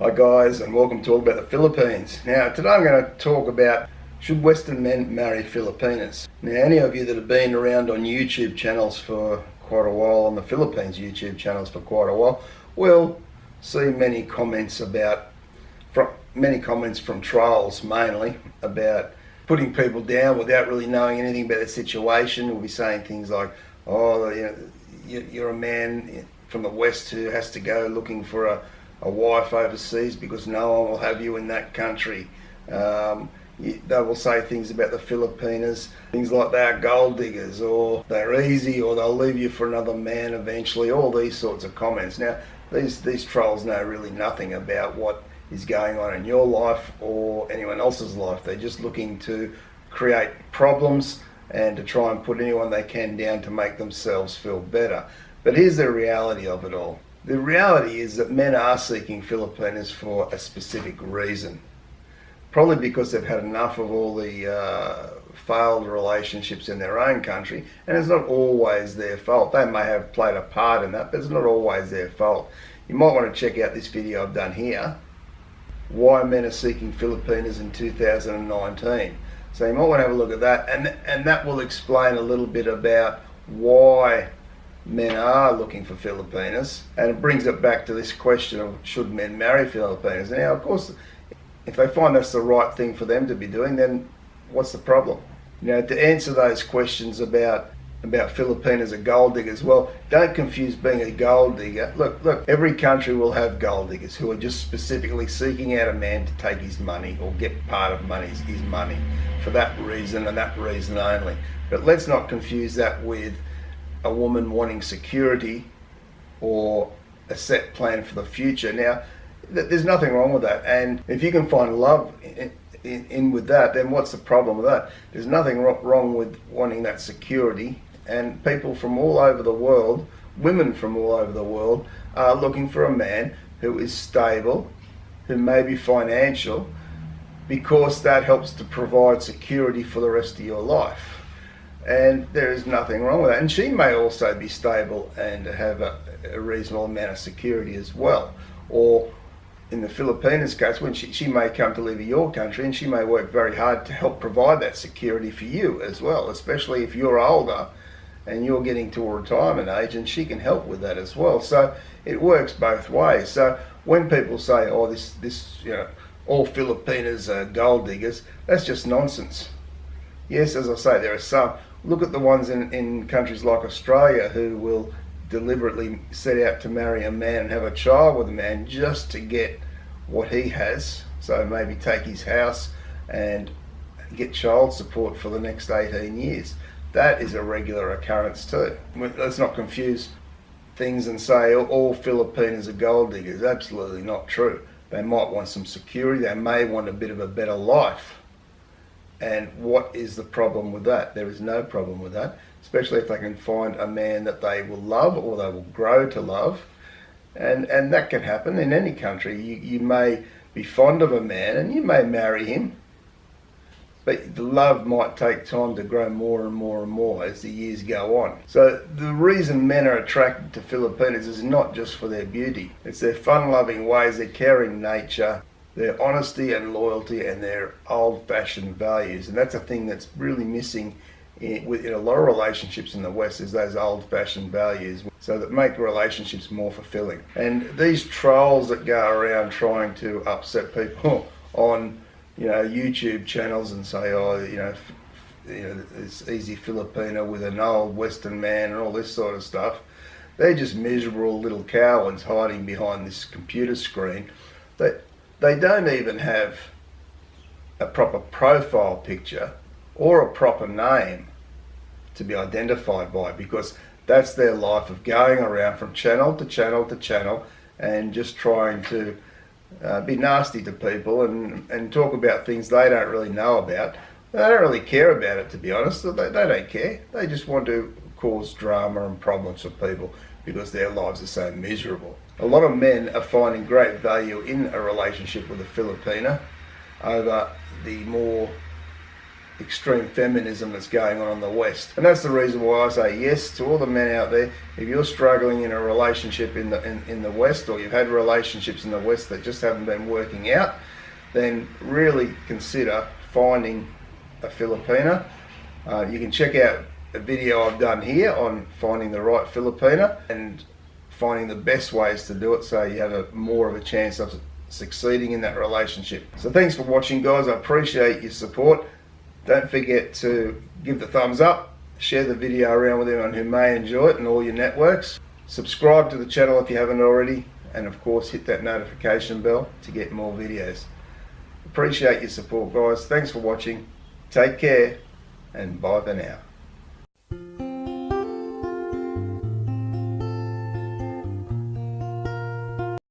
Hi guys, and welcome to All About the Philippines. Now today I'm going to talk about, should Western men marry Filipinas? Now any of you that have been around on YouTube channels for quite a while, on the Philippines YouTube channels for quite a while, will see many comments from trolls mainly about putting people down without really knowing anything about the situation. We'll be saying things like, oh, you're a man from the West who has to go looking for a wife overseas because no one will have you in that country. They will say things about the Filipinas, things like they are gold diggers, or they're easy, or they'll leave you for another man eventually, all these sorts of comments. Now, these trolls know really nothing about what is going on in your life or anyone else's life. They're just looking to create problems and to try and put anyone they can down to make themselves feel better. But here's the reality of it all. The reality is that men are seeking Filipinas for a specific reason. Probably because they've had enough of all the failed relationships in their own country, and it's not always their fault. They may have played a part in that, but it's not always their fault. You might want to check out this video I've done here, why men are seeking Filipinas in 2019. So you might want to have a look at that, and that will explain a little bit about why men are looking for Filipinas, and it brings it back to this question of, should men marry Filipinas? Now, of course, if they find that's the right thing for them to be doing, then what's the problem? You know, to answer those questions about Filipinas are gold diggers, well, don't confuse being a gold digger. Look, every country will have gold diggers who are just specifically seeking out a man to take his money or get part of his money for that reason and that reason only. But let's not confuse that with a woman wanting security or a set plan for the future. Now, there's nothing wrong with that, and if you can find love in with that, then what's the problem with that? There's nothing wrong with wanting that security, and people from all over the world, women from all over the world, are looking for a man who is stable, who may be financial, because that helps to provide security for the rest of your life. And there is nothing wrong with that. And she may also be stable and have a reasonable amount of security as well. Or in the Filipinas case, when she may come to live in your country, and she may work very hard to help provide that security for you as well, especially if you're older and you're getting to a retirement age, and she can help with that as well. So it works both ways. So when people say, oh, this all Filipinas are gold diggers, that's just nonsense. Yes, as I say, there are some. Look at the ones in countries like Australia who will deliberately set out to marry a man and have a child with a man just to get what he has. So maybe take his house and get child support for the next 18 years. That is a regular occurrence too. Let's not confuse things and say all Filipinas are gold diggers. Absolutely not true. They might want some security. They may want a bit of a better life. And what is the problem with that? There is no problem with that, especially if they can find a man that they will love or they will grow to love. And that can happen in any country. You may be fond of a man and you may marry him, but the love might take time to grow more and more and more as the years go on. So the reason men are attracted to Filipinas is not just for their beauty. It's their fun-loving ways, their caring nature, their honesty and loyalty, and their old-fashioned values. And that's a thing that's really missing in a lot of relationships in the West, is those old-fashioned values, so that make relationships more fulfilling. And these trolls that go around trying to upset people on YouTube channels and say, oh, it's easy Filipina with an old Western man and all this sort of stuff, they're just miserable little cowards hiding behind this computer screen. They don't even have a proper profile picture or a proper name to be identified by, because that's their life of going around from channel to channel to channel and just trying to be nasty to people and talk about things they don't really know about. They don't really care about it, to be honest. They don't care. They just want to cause drama and problems for people because their lives are so miserable. A lot of men are finding great value in a relationship with a Filipina over the more extreme feminism that's going on in the West. And that's the reason why I say yes to all the men out there. If you're struggling in a relationship in the West, or you've had relationships in the West that just haven't been working out, then really consider finding a Filipina. You can check out a video I've done here on finding the right Filipina and finding the best ways to do it so you have more of a chance of succeeding in that relationship. So thanks for watching, guys. I appreciate your support. Don't forget to give the thumbs up, share the video around with anyone who may enjoy it in all your networks. Subscribe to the channel if you haven't already, and of course hit that notification bell to get more videos. Appreciate your support, guys. Thanks for watching. Take care, and bye for now.